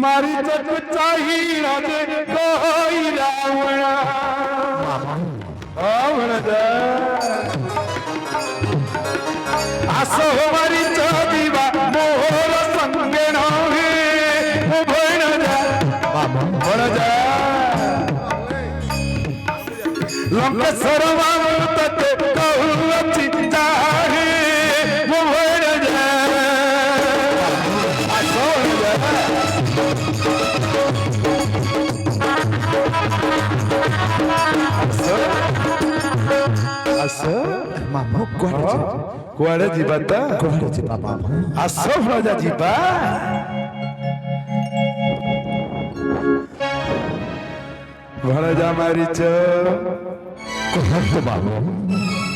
मारी जग चाहिए राजे कोई रावणा आसो मारी चोदीवा मोर संगे नहे भण जा लंकेश्वर मामू तते कहूची चाहे भण जा आसो आसो मामू कुआड़े जीवा कुआड़े जीवा मामू आसो भजा जीवा भणजा मारीच कहत बाबू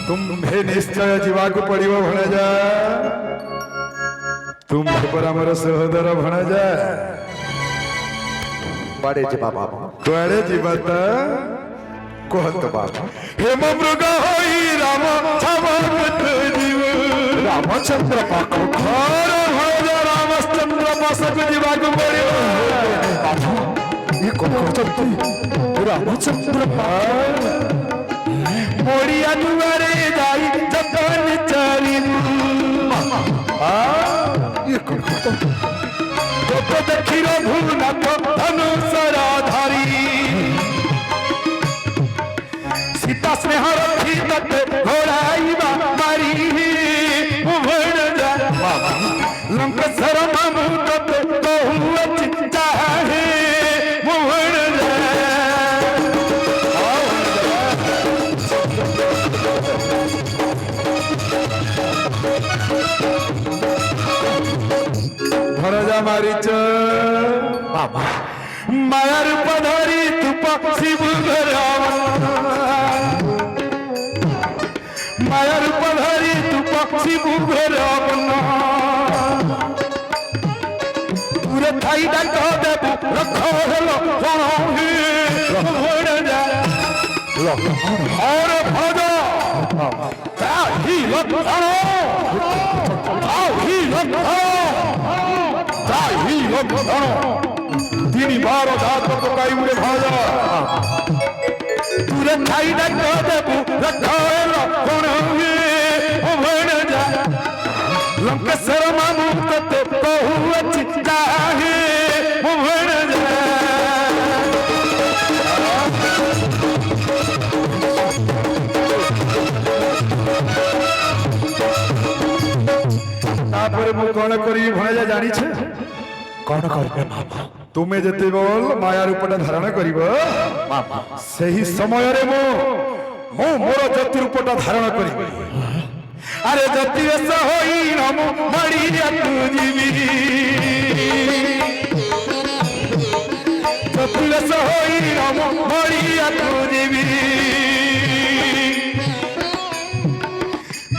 तुम्हें निश्चय जीवाक पड़िबो भणजा तुम्हें पर हमर सहोदर भणजा कुआड़े जीवा बाबू कुआड़े जीवा कहत बाबू हेम मृग होई राम छावत जीव रामचंद्र पाक घर भज रामचंद्र बसक जीवाक पड़िबो ये कौन करते रामचंद्र मोड़िया दुआरे जाई जतन चली ये कौन करते तो देखी रघुनाथ धनुषरा धारी सीता स्नेह रखी तते घोड़ाईबा मारी भण जा लंकेश्वर मामू तते कहूची चाहे भणजा मारीच बाबा मायार पधारी तुप शिव मायार पधारी तुप शिव पूरे थाई डाक देबू रख हेलो भणजा और भजा ताही लखण ताही लखण तीन बार दात पकाई उड़े भाजा पूरे खाई डाक देबू रखाएला कोन भण जा लंकेश्वर मामू तते कहूची चाहे भण जा तापर मु कोन करी भणजा जानी छे कौन करबे मामा तुमे जते बोल माया रूपटा धारण करिबो मामा सही समय रे मो मोर जति रूपटा धारण करिबो अरे जति वेश होई हम मड़िया तू जीवी जति वेश होई हम मड़िया तू जीवी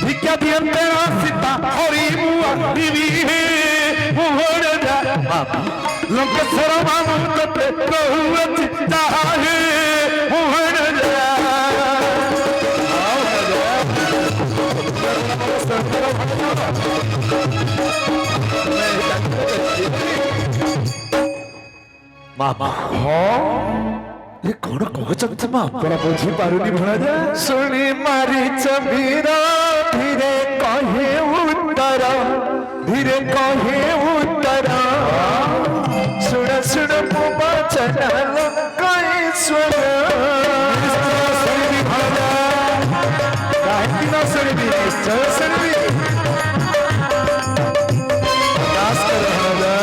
भिक्षा दियंते सीता हरि मुआ जीवी भण जा लंकेश्वर मामू तते कहूची चाहे भण जा मामा ये कौन कहते मामा तोरा बुझी पारुनी भणजा सुनी मारी चमीरा धीरे कहे उत्तर धीरे कहे उत्तर सुन सुन वचन लंकेश्वर सुनी भणजा काहे न सुनी निश्चय सुनी प्रयास कर भणजा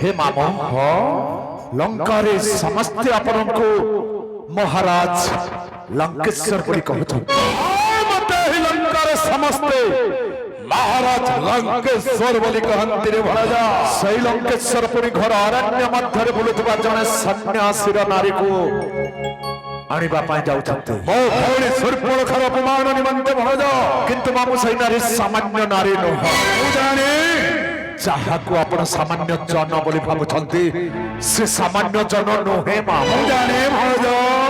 हे मामा लंका रे समस्त अपन को महाराज लंकेश्वर पड़ी कहत मते लंका रे समस्त महाराज लंकेश्वर बोली कहंती रे भणजा सही लंकेश्वर पड़ी घर अरण्य मध्य रे बुलुतबा जने सन्यासी नारी को आनिबा पाई जाउछंते मो भौणी सुर्पणखार अपमान निमंते भणजा किंतु मामू सही नारी सामान्य नारी न हो जाने ଯାହାକୁ ଆପଣ ସାମାନ୍ୟ ଜନ ବୋଲି ଭାବୁଛନ୍ତି ସେ ସାମାନ୍ୟ ଜନ ନୁହେଁ ମାମୁଁ ଜାଣେ ଭଜ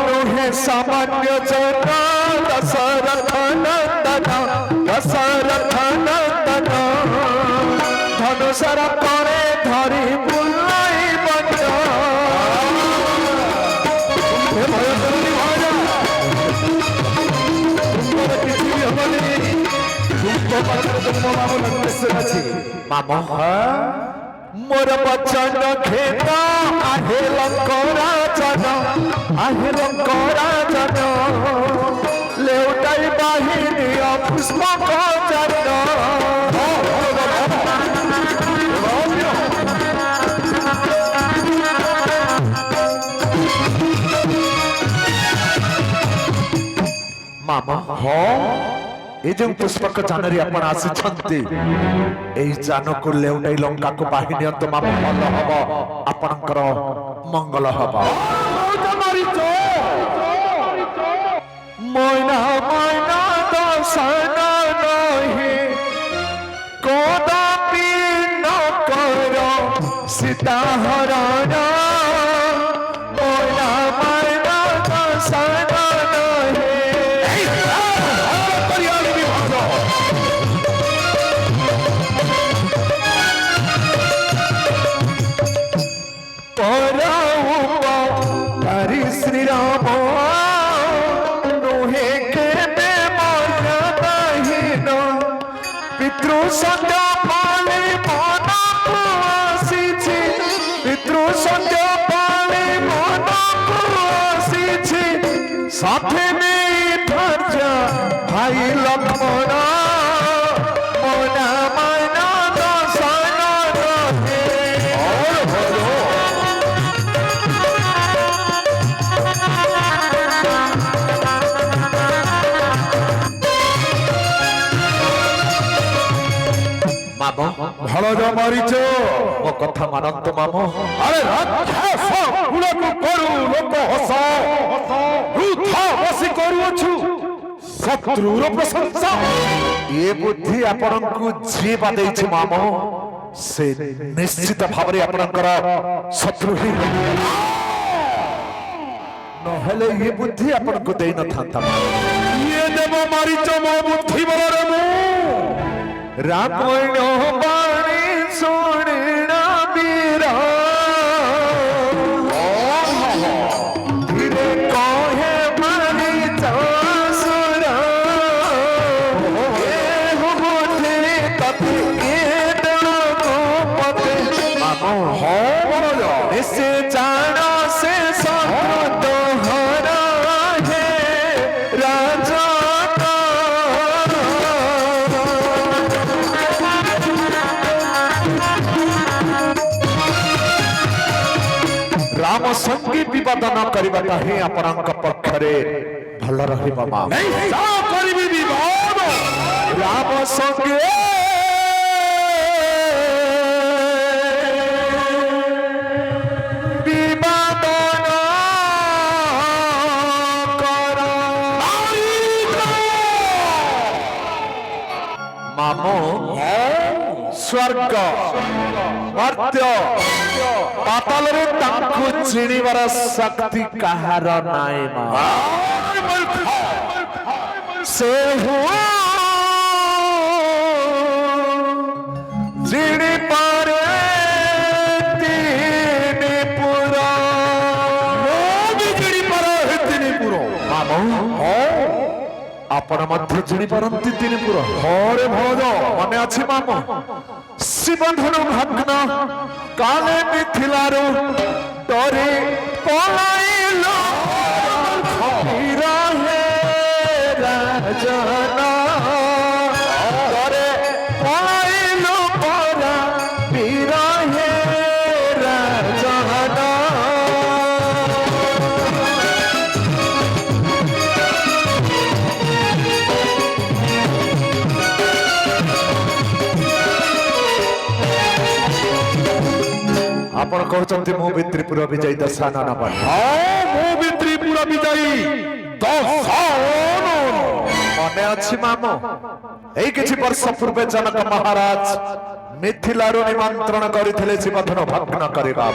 ନୁହେଁ ସାମାନ୍ୟ ଜନ ଦଶରଥ ନନ୍ଦନ ସାରା କରେ ଧରି ବୁଲାଇ ବଞ୍ଚ ହେ ଭୟ କରନି ଭୟ ତୁମର କିଛି ବି ହବନି ତୁମ ପାଖରେ ତୁମ ମାମୁ ଲଙ୍କେଶ୍ୱର ଅଛି ମାମୁ मोर बचन खेत आहे लंकोरा जन आहे लंकोरा जन लेउटाई बाहिनी पुष्पक जन मामा हाँ ये जो पुष्पक जानरी अपन आसी जान को लेउटाई लंका को बाहिनी तो मामा भल हम आपणकर मंगल हम मैना मैना दर्शन नहीं कदापि न कर सीता हरण मैना मैना दर्शन श्री राम नुहे के बहीन पितृ सत्य पाले मन को आसी पितृ सत्य पाले मन को आसी साथे में धैर्य भाई लक्ष्मण मना मना दर्शन भल मारिच मो कथा मानत मामो अरे राक्षस कुलकु करू लोक हस वृथा बसी करूछु शत्रुर प्रशंसा ये बुद्धि आपनकु जीवा देछि मामो से निश्चित भाबरे आपनकर शत्रु ही नहले ये बुद्धि आपनकु देई न थांता ये देव मारिच मो बुद्धि बलरे मु रामायण बाणी सुनना बीरा धीरे कहे मारी चासुरा हो बोले तते के डरो पते मामो हो बोलो इसे जाना से सब हरा है राजा राम संगी विवाद न करबाटा ही आपनक पक्षरे भल रहिबा मा नहीं जा करबी विवाद राम संगे विवाद न कर मामो स्वर्ग मर्त्य पाताल रे तांकु चिणीवार शक्ति कहार नाय मा से हुआ चिणी पारे तीन पुरा चिणी पारे तीन पुरा मामो आपण मध्य चिणी पारंती तीन पुरा हरे भज मने अछि मामो शिवधनु भग्न काले मिथिलारो डरे पलाइलो रहे राजना डरे पलाइलो परा बीरा हे राजना आपण कहते मु भी त्रिपुर विजयी दशानन बन मु भी त्रिपुर विजयी दशानन मने अछि मामो एई किछि वर्ष पूर्वे जनक महाराज मिथिलारो निमंत्रण करिथिले शिवधन भग्न करिबा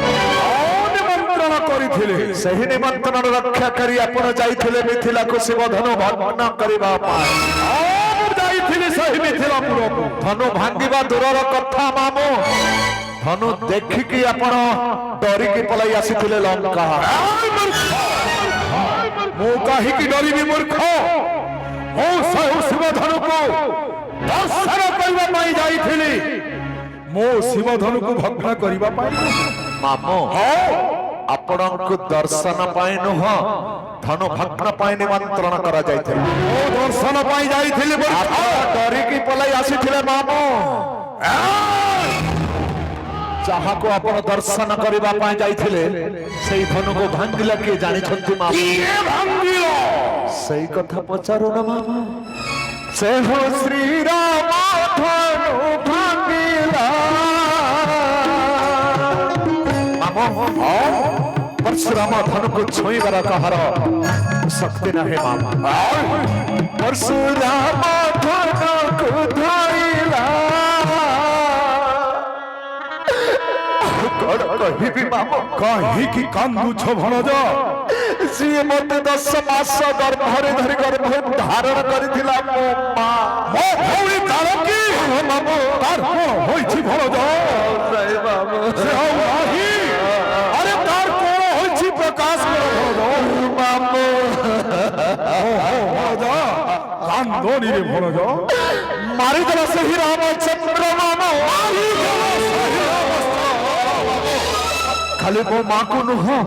निमंत्रण करिथिले सही निमंत्रण रक्षा करी आपण जाइथिले मिथिला को शिवधन भग्न करिबा पाए ଯାଇଥିଲି ସେହି ମିଥିଳାପୁରକୁ ଧନୁ ଭାଙ୍ଗିବା ଦୂରର କଥା ମାମୁ ଧନୁ ଦେଖିକି ଆପଣ ଡରିକି ପଳାଇ ଆସିଥିଲେ ଲଙ୍କା ମୁଁ କାହିଁକି ଡରିବି ମୂର୍ଖ ମୁଁ ସେହି ଶିବ ଧନୁକୁ ଦର୍ଶନ କରିବା ପାଇଁ ଯାଇଥିଲି ମୁଁ ଶିବ ଧନୁକୁ ଭଗ୍ନ କରିବା ପାଇଁ ମାମୁ ଆପଣଙ୍କୁ ଦର୍ଶନ ପାଇଁ ନୁହଁ ଧନୁ ଭଗ୍ନ ପାଇଁ ନିମନ୍ତ୍ରଣ କରାଯାଇଥିଲା ମୁଁ ଦର୍ଶନ ପାଇଁ ଯାଇଥିଲି ଡରିକି ପଳାଇ ଆସିଥିଲେ ମାମୁ ଯାହାକୁ ଆପଣ ଦର୍ଶନ କରିବା ପାଇଁ ଯାଇଥିଲେ ସେଇ ଧନୁକୁ ଭାଙ୍ଗିଲା କିଏ ଜାଣିଛନ୍ତି ମାମୁ ସେଇ କଥା ପଚାରୁନ ମାମୁ ସେ ହୋ ଶ୍ରୀରାମ ଧନୁ ଭାଙ୍ଗିଲା परशुराम धन को छुईबार कहार शक्ति नहीं मामा परशुराम धन को धइला कहिबी मामा कहि की कांदु छ भणज सी मते 10 मास गर्भरे धरि गर्भ धारण करिथिला मो मा मो भौरी तारकी मामा तार को होई छी भणज रे बाबा से हो नाही अरे तार को होई छी प्रकाश करो मामा हो कांदोनी रे भणज मारी दला सही रामचंद्र मामा मारी दला सही खाली वो माँ को नुह ओ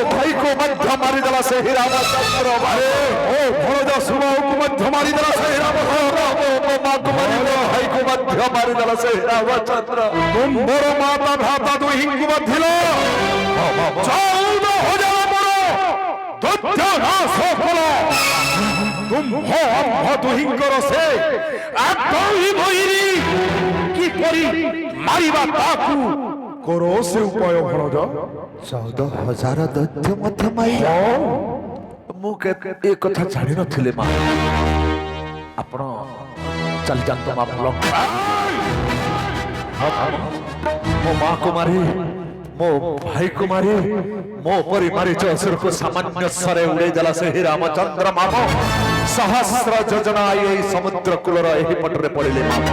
भाई को मध्य मारी दला से ही रामचंद्र अरे ओ भोजा सुनो को मध्य मारी दला से ही रामचंद्र ओ माँ को मारी दला भाई को मध्य मारी दला से ही रामचंद्र तुम मोर माता भ्राता दो हिंगु मध्यलो 14,000 मोर दत्य नाश फलो तुम हो अम्भ दुहिंगर से आत्महि भइरी की परी मारिबा ताकू करो से उपाय भणज 14,000 दत्य मध्य माई मु के ए कथा जानि नथिले मा आपण चल जानतो मा भलो मो मां को मारी मो भाई को मारी मो परी मारी असुर को सामान्य सरे उड़े जला से ही रामचंद्र मामो सहस्र योजना ये समुद्र कूलर एही पटरे पड़िले मामो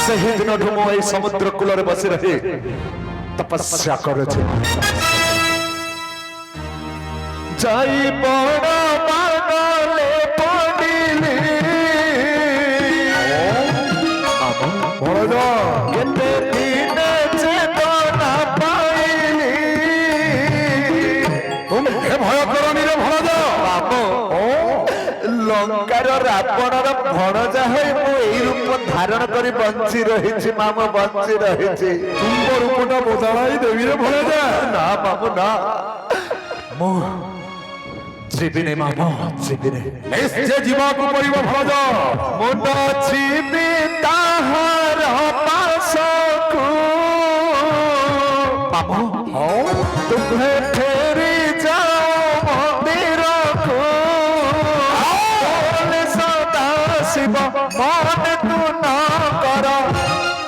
सही दिन ढुमो ए समुद्र कूलर बसी रही तपस्या करे छे जाई बड़ा मानले पडिली बड़ा केते दिन चेतना पाइली तुम हे भय करनी रे भणजा बाबू लंकार रावणर भणजा है मु एई रूप धारण करी बंची रहिछि मामा बंची रहिछि तुम रूपटा बदलाई देवी रे भणजा ना बाबू ना मु जीविने मामा जीविने निश्चय जीवा को परिव भणजा मुंड जीवी ताहार पासकु बाबू हो तुम्हे फेरी जाओ मंदिर को शिव मन तू न कर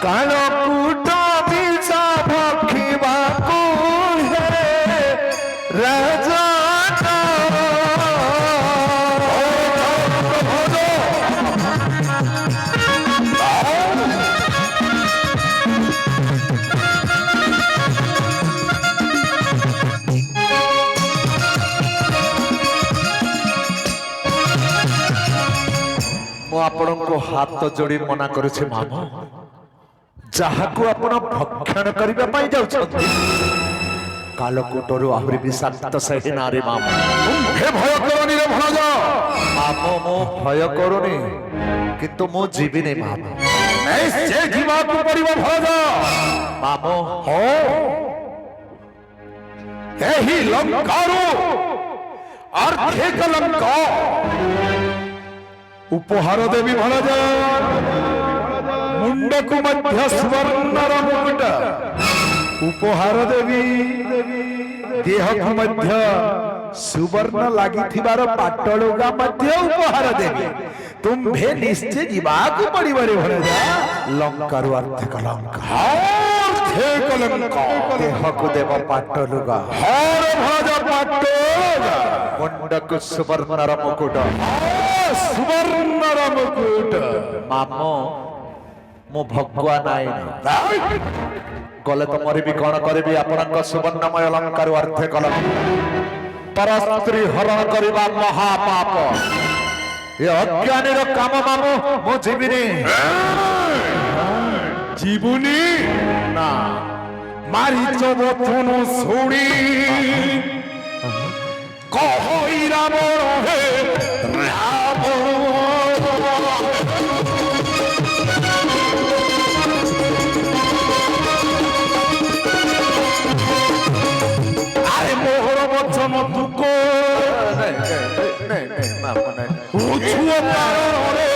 काल कूट बीजा भखिबा को हे राजा आपण को हाथ जोड़ी मना करे मामा जहाको आपण भक्षण करबा पई जाउछ कालकूटरू आहुरी विषाक्त सही नारे मामा हे भय करनी रे भणजा मामो मो भय करनी किंतु मो जीवी नै मामा निश्चय जीवा को परिबा भणजा मामो हो एही लंकारो अर्धेक लंका उपहार देवी भणजा मुंड को मध्य स्वर्णर मुकुट उपहार देवी देह को मध्य सुवर्ण लागि थिबार पाटलुगा मध्य उपहार देवी तुम्हे निश्चय जीवा को पड़िबारे भणजा लंकार अर्धेक लंका अर्धेक लंका देह को देव पाटलुगा हर भणजा पाटलुगा मुंड को सुवर्णर मुकुट सुवर्णर ମୁକୁଟ ମାମୁ ମୁଁ ଭଗବାନ ନାଇଁ ଗଲେ ତ ମରିବି କଣ କରିବି ଆପଣଙ୍କ ସୁବର୍ଣ୍ଣମୟ ଲଙ୍କାରୁ ଅର୍ଥେ କଲ ପର ସ୍ତ୍ରୀ ହରଣ କରିବା ମହାପାପ ଏ ଅଜ୍ଞାନୀର କାମ ମାମୁ ମୁଁ ଯିବିନି জীবনী ନା মারিচ বচন শুনি কহই রাম হে রাম আরে মোহর বচন দুঃখ উছুও কারণে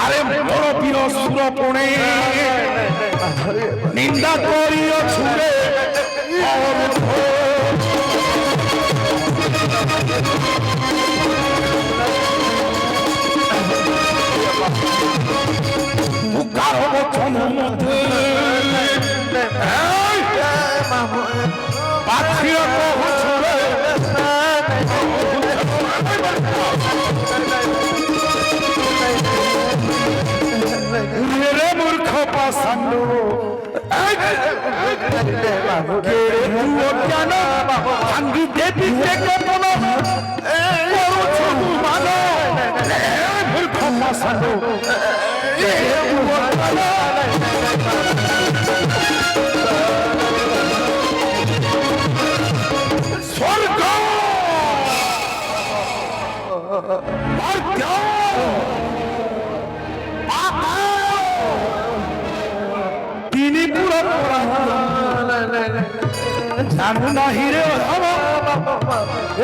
আরে বড় বীর সুরপণে নিন্দা করিও ছুড়ে কারো বচন মধ্যে পাখির কহ ছুড়ে রে মূর্খ পাষাণ্ড কেড়ে তুও জ্ঞান ভাঙ্গি দেবী কেবল করুছ মান মূর্খ পাষাণ্ড কেড়ে তুও জ্ঞান স্বর্গ তিনি পুরো জানু নাহি রে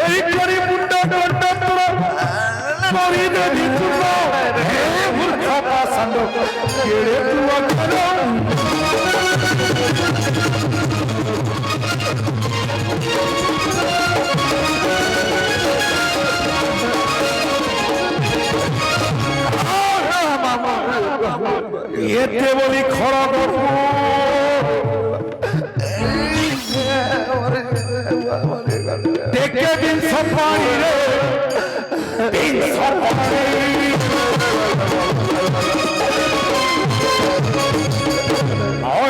এই করি মুন্ড দণ্ড পুরো করি দেবী চূর্ণ হে মূর্খ পাষাণ্ড কেড়ে তুয়া কেন এতে বলি খড়গ দেখে দিন সফারি রে দিন সফারি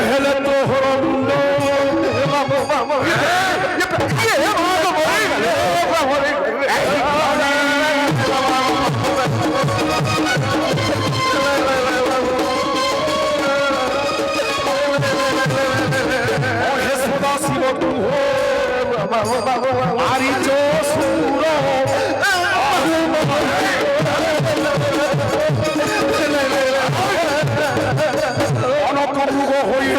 হেলে তো হরন্দ মারিচ সুর অনকমুগ হইল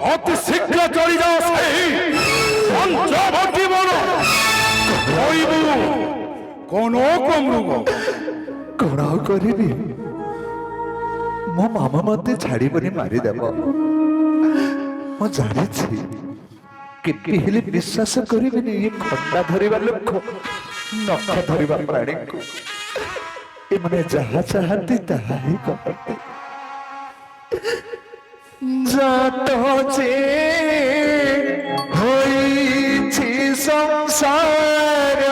অতি শীঘ্র চলি যাও সেই পঞ্চবটী বন হইব কোন কমৃগ କଣ ଆଉ କରିବି ମୋ ମାମା ମତେ ଛାଡିବନି ମାରିଦେବ ମୁଁ ଜାଣିଛି କେବେ ହେଲେ ବିଶ୍ୱାସ କରିବେନି ଏ ଖଣ୍ଡା ଧରିବା ଲୋକ ନଖ ଧରିବା ପ୍ରାଣୀକୁ ଏମାନେ ଯାହା ଚାହାନ୍ତି ତାହା ହିଁ କରନ୍ତି ଜାତ ଯେ ହୋଇଛି ସଂସାର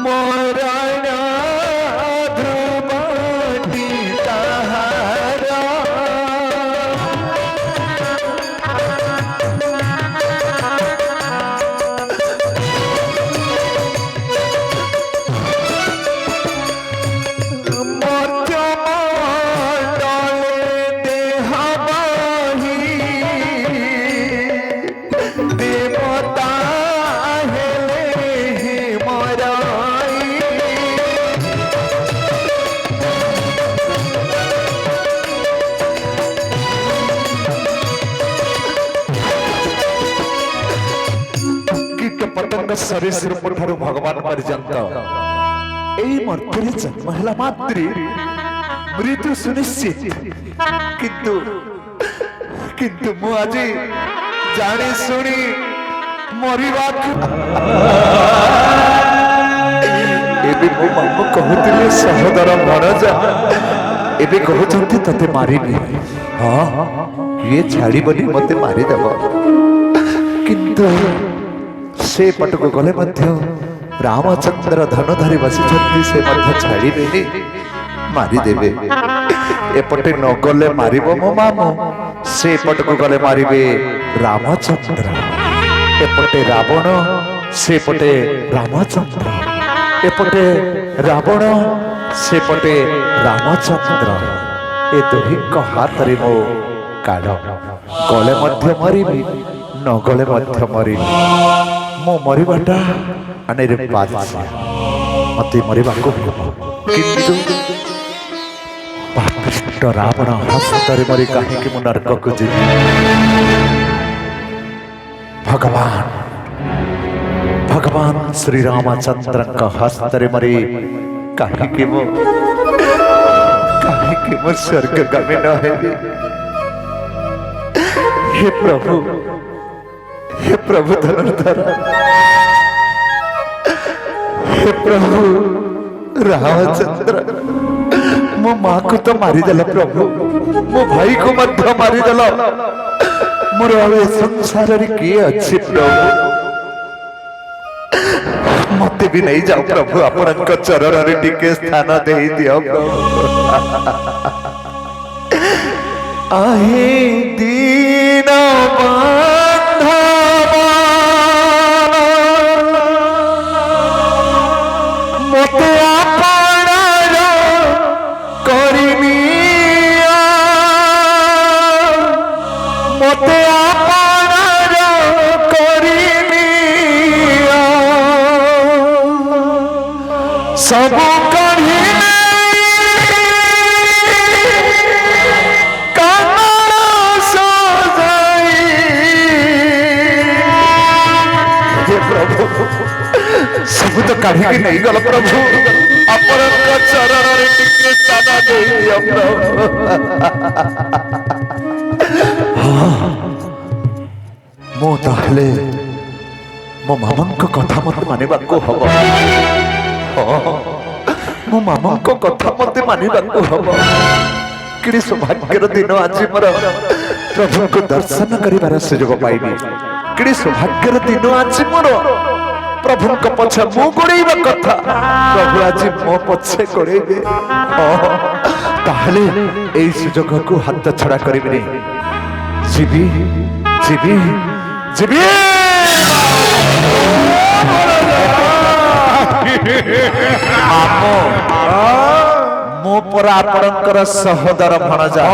মরণ ধ্রুবটি তাহারা মধ্যমণ্ডলে দেহবাহী দেবতা হেলে মরাই ପତଙ୍ଗ ସରୀସୃପ ଠାରୁ ଭଗବାନ ପର୍ଯ୍ୟନ୍ତ ଏଇ ମର୍ତ୍ତ୍ୟରେ ଜନ୍ମ ହେଲା ମାତ୍ରେ ମୃତ୍ୟୁ ସୁନିଶ୍ଚିତ କିନ୍ତୁ ମୁଁ ଆଜି ଜାଣି ଶୁଣି मरिबा एबे मो मामू कहूतिले सहोदर भणजा एबे कहउछंती तते मारिबे हां ये छाड़ीबनी मते मारी देबो किंतु से पटको गले मध्य रामचंद्र धनुधारी बसिछंती से मध्य छाड़ीबेनी मारी देबे एपटे न गले मारिबो मो मामू से पटको गले मारिबे रामचंद्र एपटे रावण से पटे रामचंद्र एपटे रावण से पटे रामचंद्र ए दुहिंक हाथ रे मो काढ़ गले मध्य मरिबी न गले मध्य मरिबी मो मरिबाटा अने रे बादशाह मते मरिबाको किंतु पापिष्ट रावण हस्तरे मरी काहेकि मो नरकକୁ ଯିବି भगवान श्री रामचंद्र हस्तरे मरी काहेकि मो स्वर्ग गमे न हेबी हे प्रभु धनुर्धर हे प्रभु रामचंद्र मो माँ को तो मारिदेल प्रभु मो भाई को मध्य मारिदेल मोर संसार किए अच्छी प्रभु मते भी नहीं जाओ प्रभु आपनक चरण रे टिके स्थान दे दियो प्रभु आहे दीन बांधवा मते आपणार करिनिया मते आपणार करिनिया सब कढ़िले सब तो काढ़ी नहीं गल प्रभु आपनक चरण रे टिके स्थान दे दियो प्रभु मो ताहले मो मामंक कथा मत मानिबाको हबो मो मामंक कथा मत मानिबाको हबो कि सौभाग्यर दिन आज मोर प्रभु को दर्शन करिबार सुयोग पाइबी कि सौभाग्यर दिन आज मोर प्रभु को पछे मु गोड़ेबा कथा प्रभु आज मो पछे गोड़ेबे ताहले एई सुयोग को हाथ छड़ा करिबिनी जीवी जीवी जीवी मो परा आपणकर सहोदर भणजा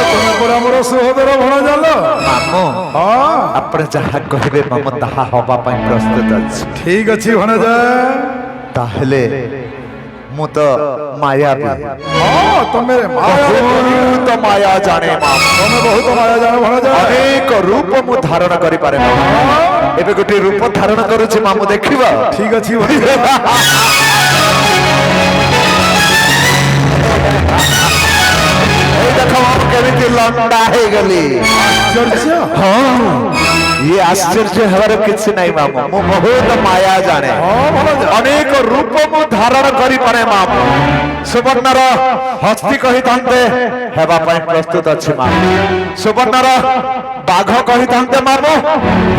तुम परा मोर सहोदर भणजा लो मामो आपण जहा कहबे मम ताहा होबा पई प्रस्तुत अछि ठीक अछि भणजा ताहले मु तो माया भी तुमे बहुत माया जाने माम तुमे बहुत माया जाने भणजा अनेक रूप मु धारण करि पारे एबे गोटे रूप धारण करूछि मामू देखिबा ठीक अछि भणजा देखो हम केमिति लंडा हे गली आश्चर्य हां ये आश्चर्य हमार किछ नहीं मामू मु बहुत माया जाने अनेक रूप मु धारण करि पारे मामू सुवर्णर हस्ती कहि तांते हेबा पई प्रस्तुत अछि मामू सुवर्णर बाघ कहि तांते मामू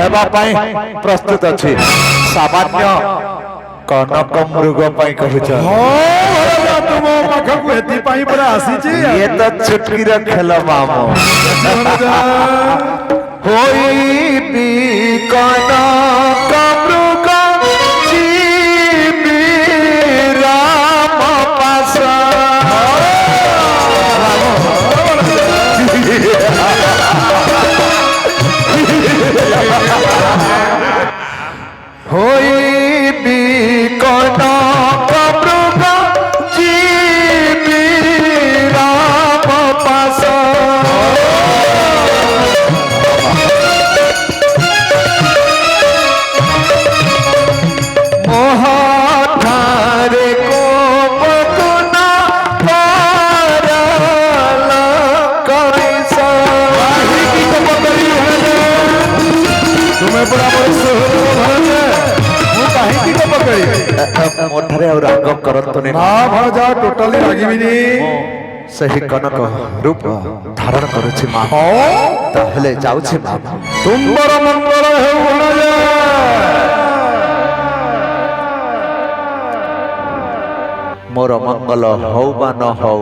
हेबा पई प्रस्तुत अछि सामान्य कनक मृग पई कहछ तुम पाखकु हेती पाई पर आसी छी ये तो चुटकी रे खेल मामू होई भी कनक मृग जीवी राम पासा होई भी कनक मृग जीवी राम पासा କରିବୁନି ନା ଭଣଜା ଟୋଟାଲି ରାଗିବିନି। ସେହି କନକ ରୂପ ଧାରଣ କରୁଛି ମା ତାହେଲେ ଯାଉଛି ମା ତୁମର ମଙ୍ଗଳ ହେଉ ଭଣଜା। ମୋର ମଙ୍ଗଳ ହଉ ବା ନ ହଉ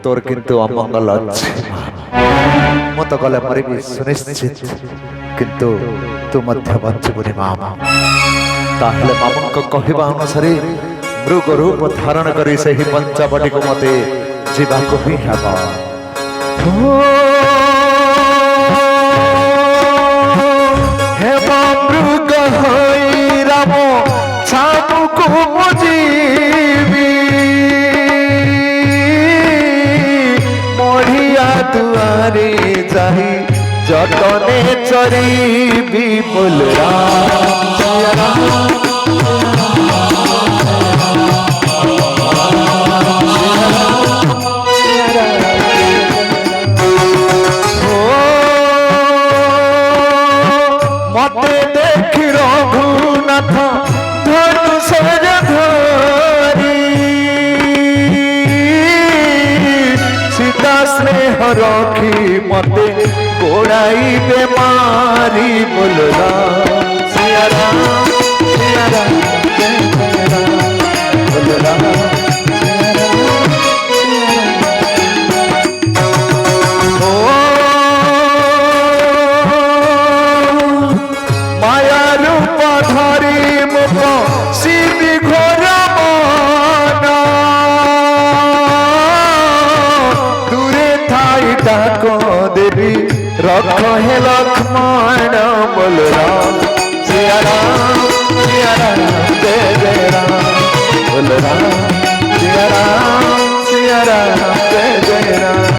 ତୋର କିନ୍ତୁ ଅମଙ୍ଗଳ ଅଛି ମୁଁ ତ ଗଲେ ମରିବି ସୁନିଶ୍ଚିତ କିନ୍ତୁ ତୁ ମଧ୍ୟ ବଞ୍ଚିବୁନି ମା ତାହେଲେ ମାମୁଙ୍କ କହିବା ଅନୁସାରେ ମୃଗ ରୂପ ଧାରଣ କରି ସେହି ପଞ୍ଚବଟିକୁ ମତେ ଯିବାକୁ ହିଁ ହେବ। হেম মৃগ হই রাম ছামুকু বুঝিবি মরিয়া দুয়ারে যাই যতনে চরিবি বলরা মতে দেখি রঘুনাথ ধনুষের ধরি সীতা স্নেহ রখি মতে গোড়াইবে মারি বলরা সিয়া রাম সিয়া রাম জয় জয় রাম বলরা মায়া রূপ ধরি মুখ শিবি ঘোর মন দূরে থাই ডাক দেবী রখ হে লক্ষ্মণ বলরাম সিয়া রাম জয় জয় রাম বলরাম